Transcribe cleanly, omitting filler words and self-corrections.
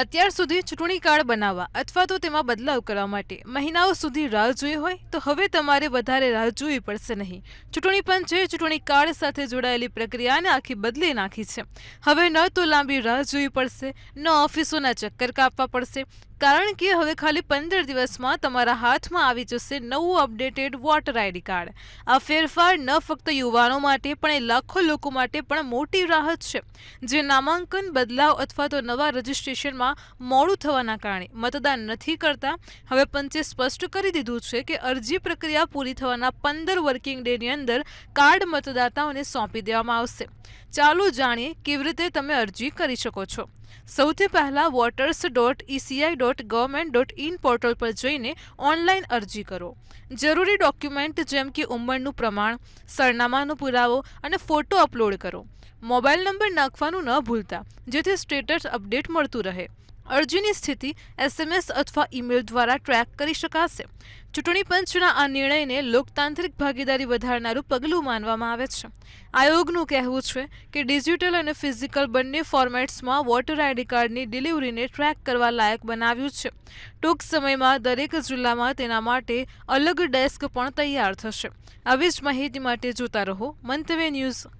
અત્યાર સુધી ચૂંટણી કાર્ડ બનાવવા અથવા તો તેમાં બદલાવ કરવા માટે મહિનાઓ સુધી રાહ જોઈ હોય તો હવે તમારે વધારે રાહ જોવી પડશે નહીં. ચૂંટણી પંચે ચૂંટણી કાર્ડ સાથે જોડાયેલી પ્રક્રિયાને આખી બદલી નાખી છે. હવે ન તો લાંબી રાહ જોવી પડશે, ન ઓફિસોના ચક્કર કાપવા પડશે, કારણ કે હવે ખાલી 15 દિવસમાં તમારા હાથમાં આવી જશે નવું અપડેટેડ વોટર આઈડી કાર્ડ. આ ફેરફાર ન ફક્ત યુવાનો માટે પણ એ લાખો લોકો માટે પણ મોટી રાહત છે, જે નામાંકન બદલાવ અથવા તો નવા રજિસ્ટ્રેશનમાં મોડું થવાના કારણે મતદાન નથી કરતા. હવે પંચે સ્પષ્ટ કરી દીધું છે કે અરજી પ્રક્રિયા પૂરી થવાના 15 વર્કિંગ ડેની અંદર કાર્ડ મતદાતાઓને સોંપી દેવામાં આવશે. ચાલો જાણીએ કેવી રીતે તમે અરજી કરી શકો છો. સૌથી પહેલા voters.eci.government.in પોર્ટલ પર જઈને ઓનલાઈન અરજી કરો. જરૂરી ડોક્યુમેન્ટ જેમ કે ઉંમરનું પ્રમાણ, સરનામાનો પુરાવો અને ફોટો અપલોડ કરો. મોબાઈલ નંબર નાખવાનું ન ભૂલતા, જેથી સ્ટેટસ અપડેટ મળતું રહે. અરજીની સ્થિતિ SMS અથવા ઈમેલ દ્વારા ટ્રેક કરી શકાશે. ચૂંટણી પંચના આ નિર્ણયને લોકતાંત્રિક ભાગીદારી વધારનારું પગલું માનવામાં આવે છે. આયોગનું કહેવું છે કે ડિજિટલ અને ફિઝિકલ બંને ફોર્મેટ્સમાં વોટર આઈડી કાર્ડની ડિલિવરીને ટ્રેક કરવા લાયક બનાવ્યું છે. ટૂંક સમયમાં દરેક જિલ્લામાં તેના માટે અલગ ડેસ્ક પણ તૈયાર થશે. આવી જ માહિતી માટે જોતા રહો મંતવ્ય ન્યૂઝ.